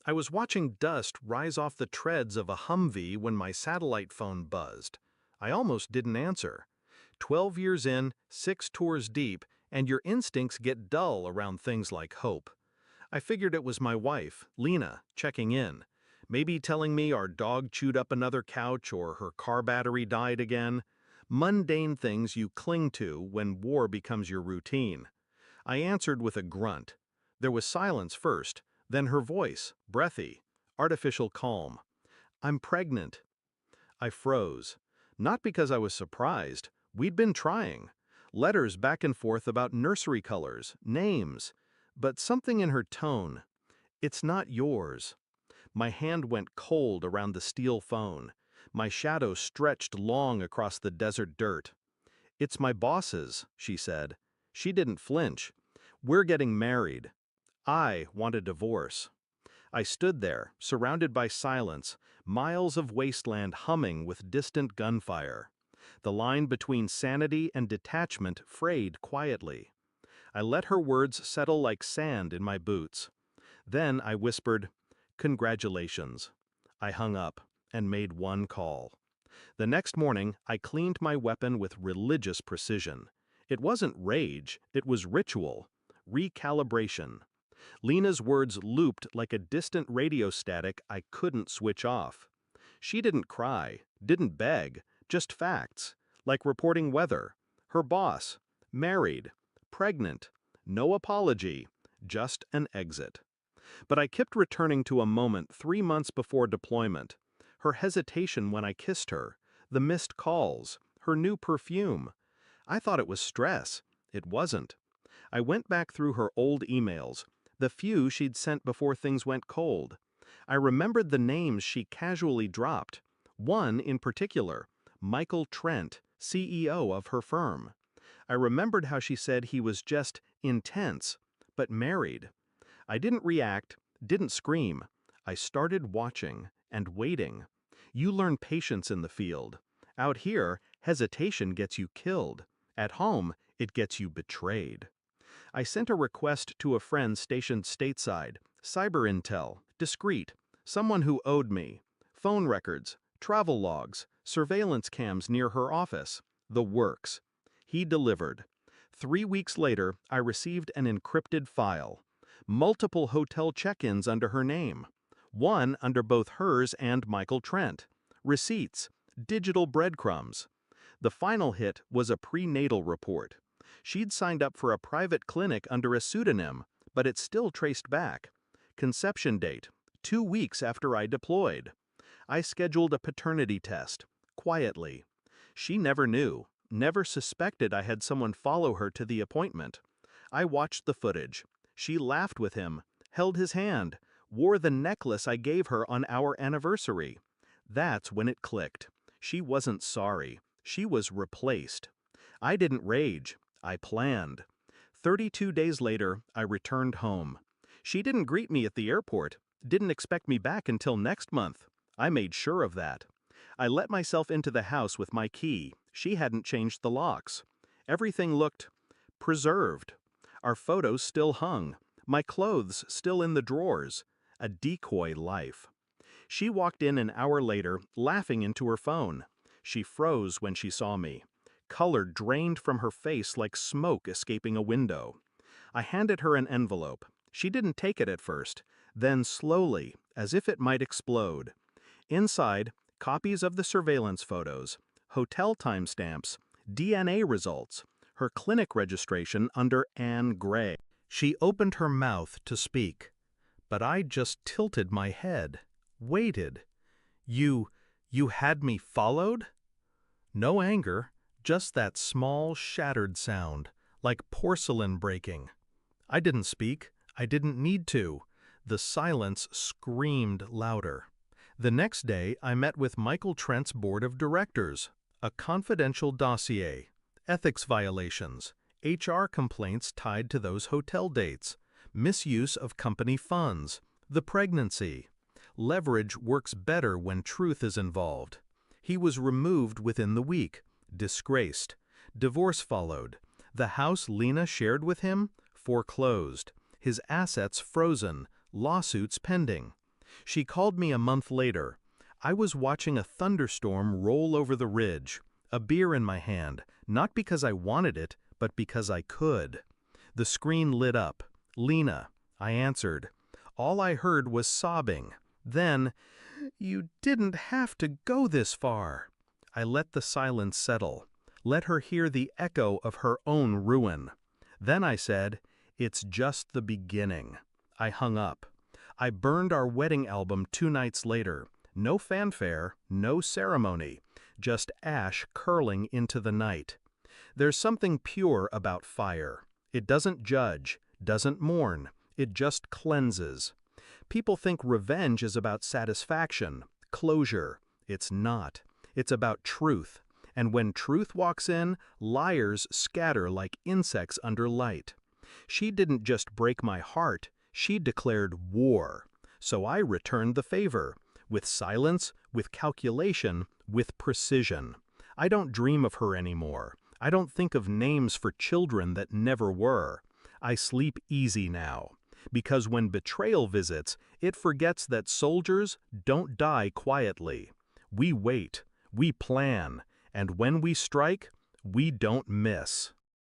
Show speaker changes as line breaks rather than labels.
I was watching dust rise off the treads of a Humvee when my satellite phone buzzed. I almost didn't answer. 12 years in, 6 tours deep, and your instincts get dull around things like hope. I figured it was my wife, Lena, checking in. Maybe telling me our dog chewed up another couch or her car battery died again. Mundane things you cling to when war becomes your routine. I answered with a grunt. There was silence first, then her voice, breathy, artificial calm. "I'm pregnant." I froze. Not because I was surprised. We'd been trying. Letters back and forth about nursery colors, names. But something in her tone. "It's not yours." My hand went cold around the steel phone. My shadow stretched long across the desert dirt. "It's my boss's," she said. She didn't flinch. "We're getting married." I want a divorce. I stood there, surrounded by silence, miles of wasteland humming with distant gunfire. The line between sanity and detachment frayed quietly. I let her words settle like sand in my boots. Then I whispered, "Congratulations." I hung up and made one call. The next morning, I cleaned my weapon with religious precision. It wasn't rage, it was ritual, recalibration. Lena's words looped like a distant radio static I couldn't switch off. She didn't cry, didn't beg, just facts, like reporting weather. Her boss, married, pregnant, no apology, just an exit. But I kept returning to a moment 3 months before deployment. Her hesitation when I kissed her, the missed calls, her new perfume. I thought it was stress. It wasn't. I went back through her old emails, the few she'd sent before things went cold. I remembered the names she casually dropped. One in particular, Michael Trent, CEO of her firm. I remembered how she said he was just intense, but married. I didn't react, didn't scream. I started watching and waiting. You learn patience in the field. Out here, hesitation gets you killed. At home, it gets you betrayed. I sent a request to a friend stationed stateside, cyber intel, discreet, someone who owed me, phone records, travel logs, surveillance cams near her office, the works. He delivered. 3 weeks later, I received an encrypted file. Multiple hotel check-ins under her name. One under both hers and Michael Trent. Receipts, digital breadcrumbs. The final hit was a prenatal report. She'd signed up for a private clinic under a pseudonym, but it still traced back. Conception date, 2 weeks after I deployed. I scheduled a paternity test, quietly. She never knew, never suspected I had someone follow her to the appointment. I watched the footage. She laughed with him, held his hand, wore the necklace I gave her on our anniversary. That's when it clicked. She wasn't sorry. She was replaced. I didn't rage. I planned. 32 days later, I returned home. She didn't greet me at the airport, didn't expect me back until next month. I made sure of that. I let myself into the house with my key. She hadn't changed the locks. Everything looked preserved. Our photos still hung. My clothes still in the drawers. A decoy life. She walked in an hour later, laughing into her phone. She froze when she saw me. Color drained from her face like smoke escaping a window. I handed her an envelope. She didn't take it at first. Then slowly, as if it might explode. Inside, copies of the surveillance photos, hotel timestamps, DNA results, her clinic registration under Anne Gray. She opened her mouth to speak, but I just tilted my head, waited. You had me followed?" No anger, just that small, shattered sound, like porcelain breaking. I didn't speak. I didn't need to. The silence screamed louder. The next day, I met with Michael Trent's board of directors. A confidential dossier, ethics violations, HR complaints tied to those hotel dates, misuse of company funds, the pregnancy. Leverage works better when truth is involved. He was removed within the week, disgraced. Divorce followed. The house Lena shared with him, foreclosed. His assets frozen, lawsuits pending. She called me a month later. I was watching a thunderstorm roll over the ridge, a beer in my hand, not because I wanted it, but because I could. The screen lit up. Lena. I answered. All I heard was sobbing. Then, "You didn't have to go this far." I let the silence settle. Let her hear the echo of her own ruin. Then I said, "It's just the beginning." I hung up. I burned our wedding album 2 nights later. No fanfare, no ceremony, just ash curling into the night. There's something pure about fire. It doesn't judge, doesn't mourn, it just cleanses. People think revenge is about satisfaction, closure. It's not. It's about truth. And when truth walks in, liars scatter like insects under light. She didn't just break my heart, she declared war. So I returned the favor, with silence, with calculation, with precision. I don't dream of her anymore. I don't think of names for children that never were. I sleep easy now. Because when betrayal visits, it forgets that soldiers don't die quietly. We wait, we plan, and when we strike, we don't miss.